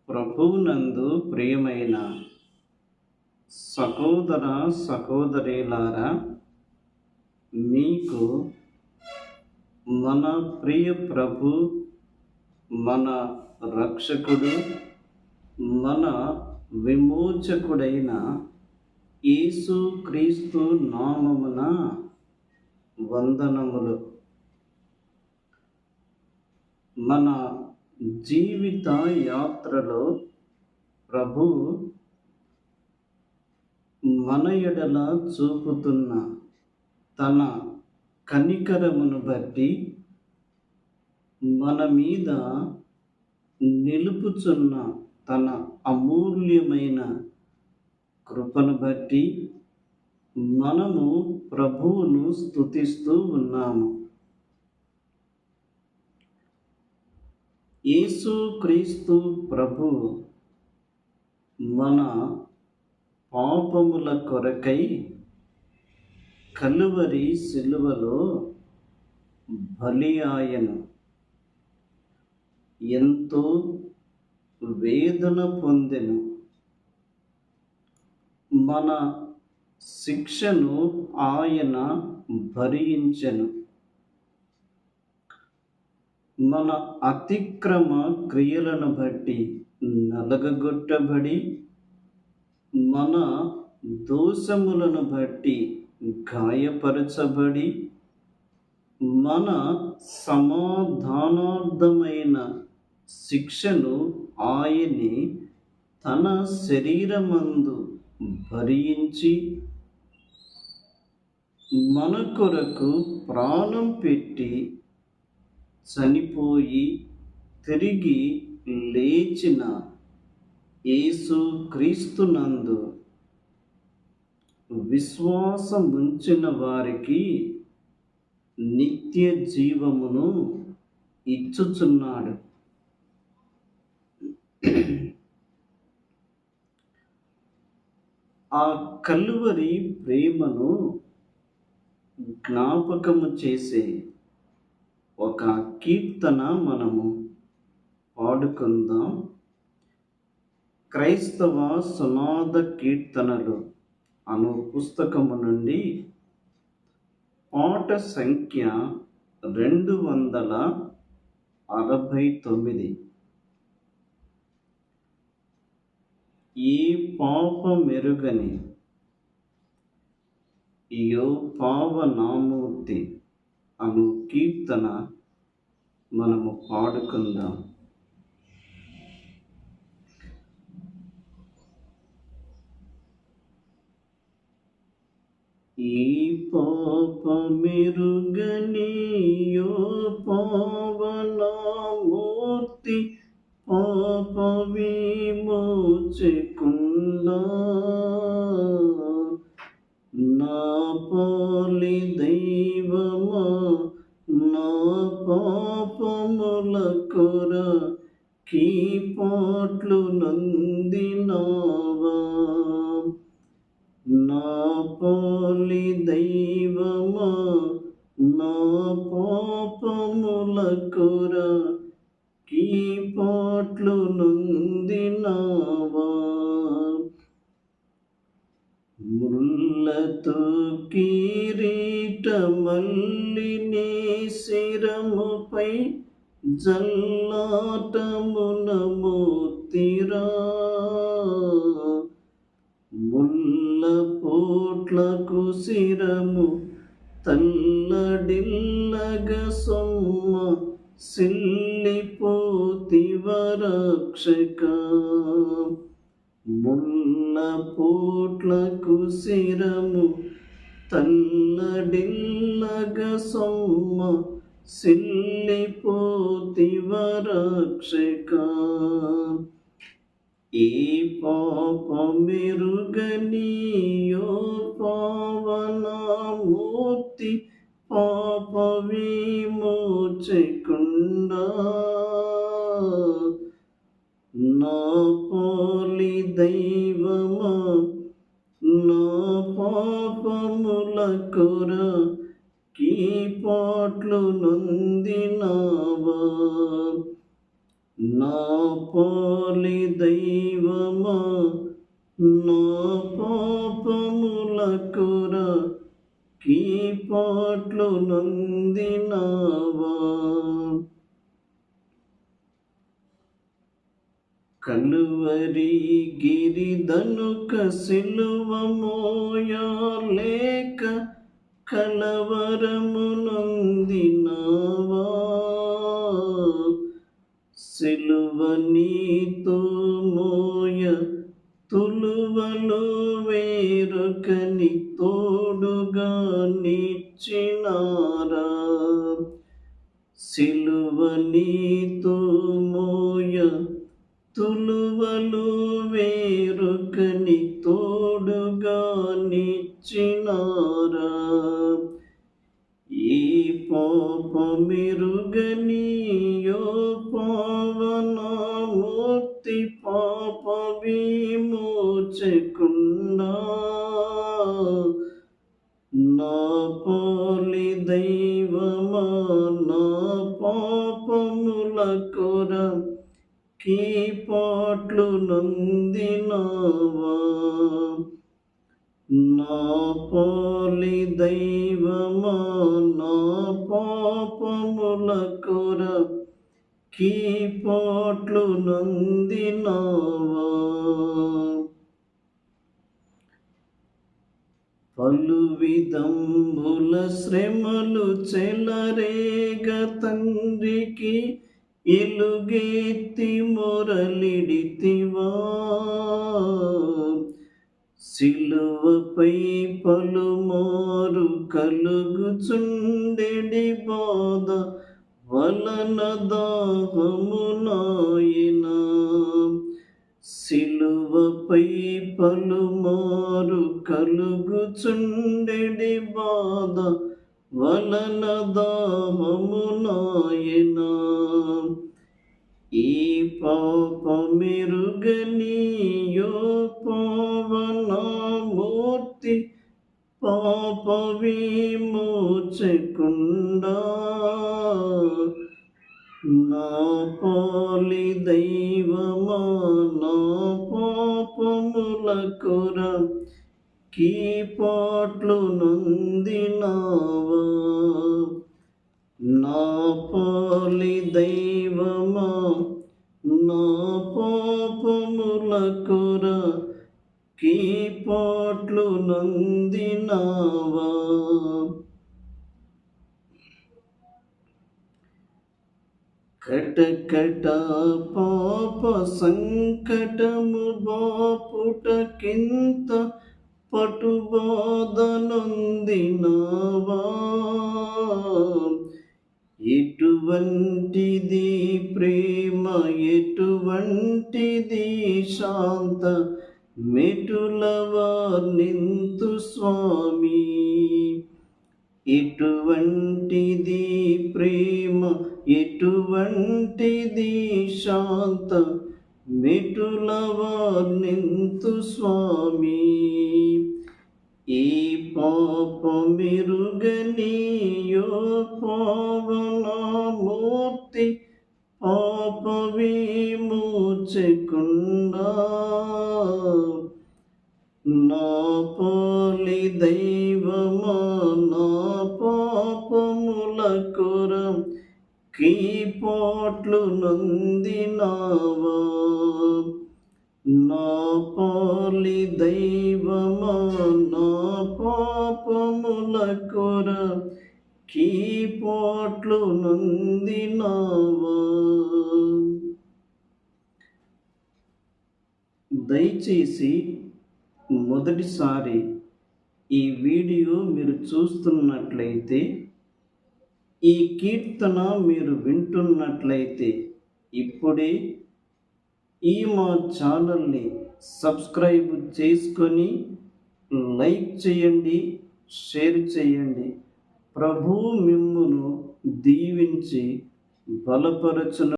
ప్రభువునందు ప్రియమైన సహోదర సహోదరీలారా, మీకు మన ప్రియ ప్రభు, మన రక్షకుడు, మన విమోచకుడైన యేసుక్రీస్తు నామమున వందనములు. మన జీవిత యాత్రలో ప్రభు మన ఎడల చూపుతున్న తన కనికరమును బట్టి, మన మీద నిలుపుచున్న తన అమూల్యమైన కృపను బట్టి మనము ప్రభువును స్తుతిస్తూ ఉన్నాము. యేసుక్రీస్తు ప్రభువు మన పాపముల కొరకై కలువరి సిలువలో బలి ఆయను. ఎంతో వేదన పొందెను. మన శిక్షను ఆయన భరించెను. మన అతిక్రమ క్రియలను బట్టి నలగగొట్టబడి, మన దోషములను బట్టి గాయపరచబడి, మన సమాధానార్థమైన శిక్షను ఆయనే తన శరీరమందు భరించి మన కొరకు ప్రాణం పెట్టి చనిపోయి తిరిగి లేచిన యేసుక్రీస్తునందు విశ్వాసముంచిన వారికి నిత్య జీవమును ఇచ్చుచున్నాడు. ఆ కలువరి ప్రేమను జ్ఞాపకము చేసే ఒక కీర్తన మనము పాడుకుందాం. క్రైస్తవ సునాద కీర్తనలు అను పుస్తకము నుండి పాట సంఖ్య 269. ఏ పాపమెరుగని యో పావనామూర్తి అను కీర్తన మనము పాడుకుందాం. ఈ పాపమెరుగని యో పావనామూర్తి పాప విమోచకుండా నా పాలి దైవమా, నా పాపముల కొరకి పాట్లు నందినావా. నా పాలి దైవమా, నా పాపముల కొరకి పాట్లు నందినావా. ముల్లతో కిరీటమల్లి నీ శిరముపై జల్లాటమున మోతిరా. ముల్ల పోట్లకు శిరము తల్లడిల్లగ సొమ్మ సిల్లిపోతివ రక్షక. ముల్ల పోట్లకు శిరము తల్లడిల్లగ సొమ్మ సిల్లిపోతివ రక్షక. ఏ పాపమెరుగని యో పావనామూర్తి పాప విమోచకుండా నా పాలి దైవమా, నా పాపముల కొరకి పాట్లు నందినావా. నా పోలి దైవమా నా పాపములకురా కీ పాట్లు నొందినావా. కలువరి గిరిదనుక సిలువ మోయలేక కలవరము నొందినావా. సిలువ నీతో మోయ తులువలు వేరొకని తోడుగా నిచ్చినారా. సిలువ నీతో మోయ తులువలు వేరొకని తోడుగా నిచ్చినారా. ఈ పాపమెరుగని యో పావనమూర్తి పాప విమోచకుండా నా పోలి దైవమా నా పాపముల కొర కీ పాట్లు నొందినావా. నా పోలి దైవమా నా పాపముల కొర కీ పాట్లు నొందినావా. పలు విధంబుల శ్రమలు చెలరేగ తండ్రికి ఎలుగెత్తి మొరలిడితివా. సిలువపై పలుమారు కలుగుచుండెడి బాధ వలన దాహము నాయనా. సిలువపై పలుమారు కలుగుచుండెడి బాధ వలన దాహము నాయనా. ఈ పాపమెరుగని యో పావనమూర్తి పాప విమోచకుండా నా పోలి దైవమా నా పాపముల కొర కీ పాట్లు నొందినావా. నా పోలి దైవమా నా పాపముల కొర కీ పాట్లు నొందినావా. కటకట పాప సంకటము బాపుటకింత పటుబాధ నొందినావా. ఎటువంటిది ప్రేమ ఎటువంటిది శాంత మెటుల వర్ణింతు స్వామి. ఎటువంటిది ప్రేమ ఎటువంటిది శాంత మెటుల వర్ణింతు స్వామి. ఈ పాపమెరుగని యో పావనమూర్తి పాప విమోచకుండా నా పోలి దైవమా నా పాపముల కొర కీ పాట్లు నొందినావా. నా పోలి దైవమా నా పాపముల కొర కీ పాట్లు నొందినావా. దయచేసి మొదటిసారి ఈ వీడియో మీరు చూస్తున్నట్లయితే, ఈ కీర్తన మీరు వింటున్నట్లయితే ఇప్పుడే ఈ మా ఛానల్ని సబ్స్క్రైబ్ చేసుకొని లైక్ చేయండి, షేర్ చేయండి. ప్రభువు మిమ్మును దీవించి బలపరచును.